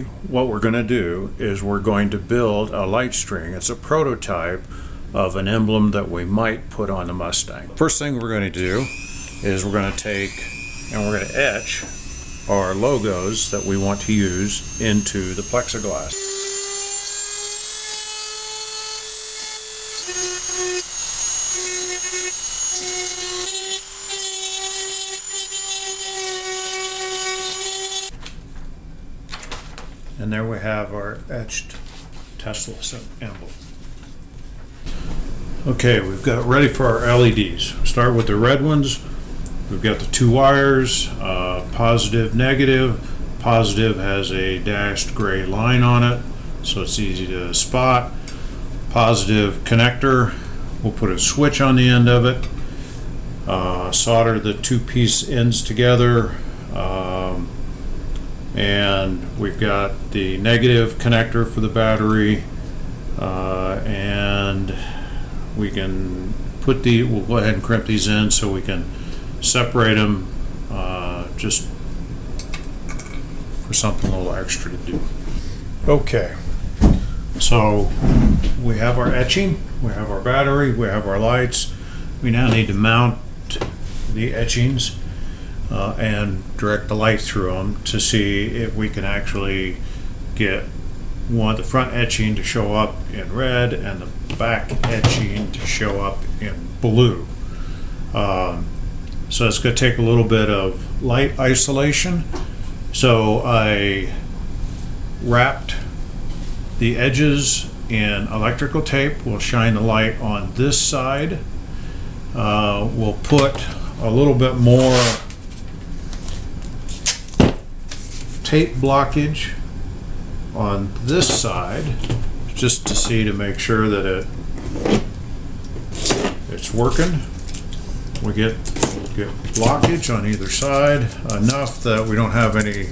What we're going to do is we're going to build a light string. It's a prototype of an emblem that we might put on the Mustang. First thing we're going to do is we're going to take and we're going to etch our logos that we want to use into the plexiglass. And there we have our etched Tesla emblem. Okay, we've got it ready for our LEDs. Start with the red ones. We've got the two wires, positive, negative. Positive has a dashed gray line on it, so it's easy to spot. Positive connector, we'll put a switch on the end of it. Solder the two-piece ends together. And we've got the negative connector for the battery, and we can put we'll go ahead and crimp these in so we can separate them just for something a little extra to do. Okay, so we have our etching, we have our battery, we have our lights. We now need to mount the etchings and direct the light through them to see if we can actually get the front etching to show up in red and the back etching to show up in blue. So it's going to take a little bit of light isolation. So I wrapped the edges in electrical tape. We'll shine the light on this side. We'll put a little bit more tape blockage on this side just to make sure that it's working. We get blockage on either side, enough that we don't have any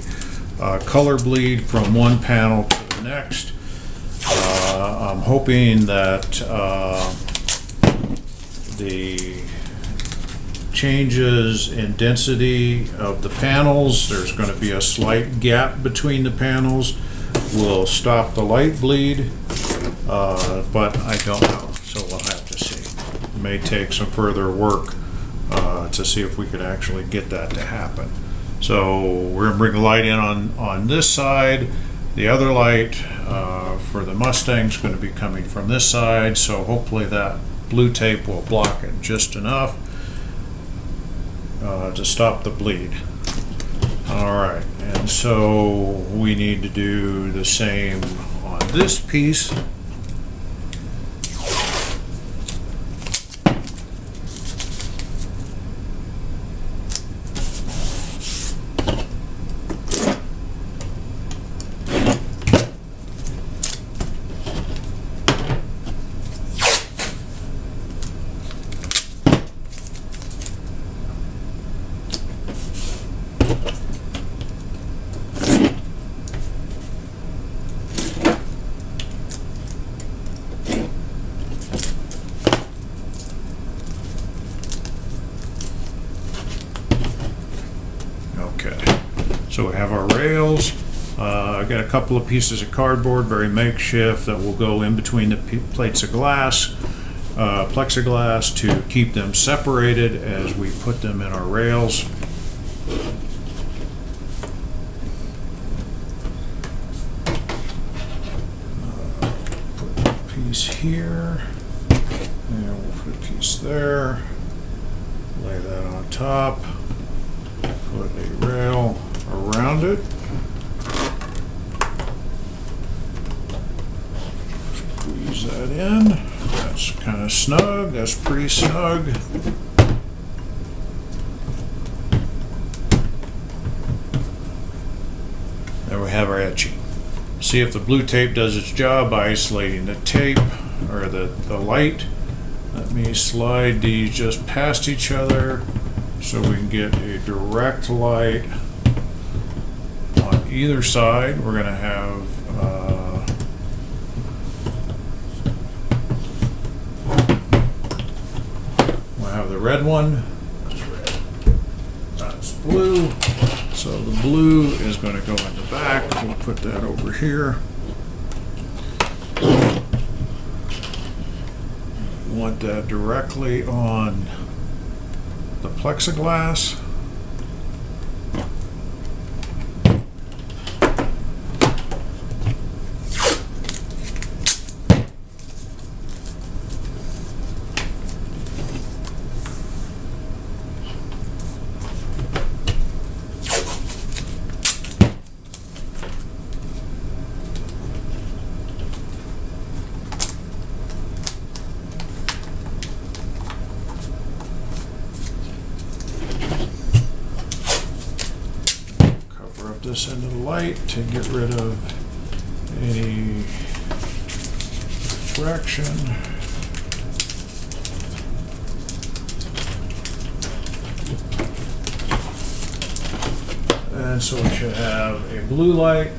color bleed from one panel to the next. I'm hoping that the changes in density of the panels, there's going to be a slight gap between the panels, will stop the light bleed, but I don't know, so we'll have to see. It may take some further work to see if we could actually get that to happen. So we're going to bring the light in on this side. The other light for the Mustang is going to be coming from this side, so hopefully that blue tape will block it just enough to stop the bleed. Alright, and so we need to do the same on this piece. So we have our rails. I've got a couple of pieces of cardboard, very makeshift, that will go in between the plates of glass, plexiglass, to keep them separated as we put them in our rails. Put a piece here, and we'll put a piece there, lay that on top, put a rail around it. Squeeze that in. That's kind of snug. That's pretty snug. There we have our etching. See if the blue tape does its job by isolating the tape or the light. Let me slide these just past each other so we can get a direct light on either side. We're going to have we'll have the red one. That's red. That's blue. So So the blue is going to go in the back. We'll put that over here. We want that directly on the plexiglass. This into the light to get rid of any refraction. And so we should have a blue light.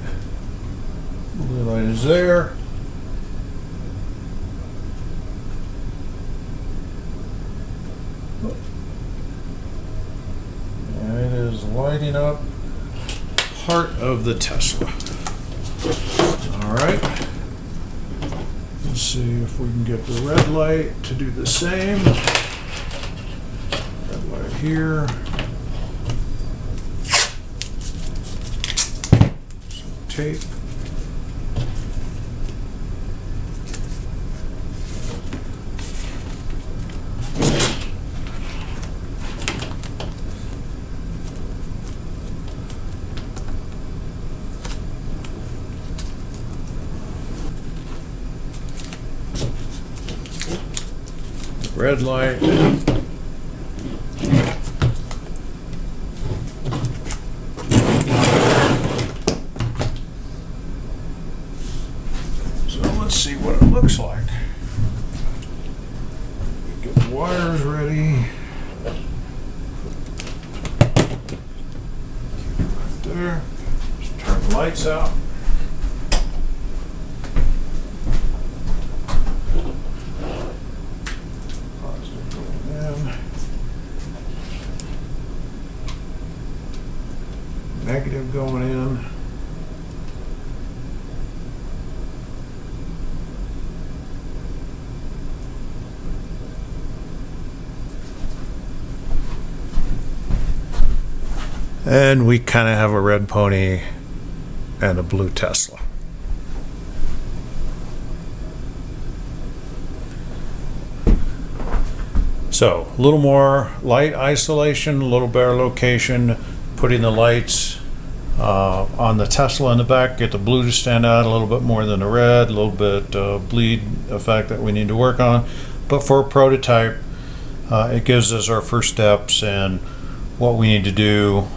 Blue light is there. And it is lighting up part of the Tesla. All right. Let's see if we can get the red light to do the same. Red light here. Some tape. Red light. So let's see what it looks like. Get the wires ready. Right there. Just turn the lights out. Negative going in. And we kind of have a red pony and a blue Tesla. So a little more light isolation, a little better location, putting the lights on the Tesla in the back, get the blue to stand out a little bit more than the red, a little bit bleed effect that we need to work on. But for a prototype, it gives us our first steps and what we need to do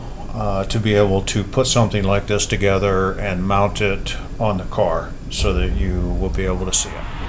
to be able to put something like this together and mount it on the car so that you will be able to see it.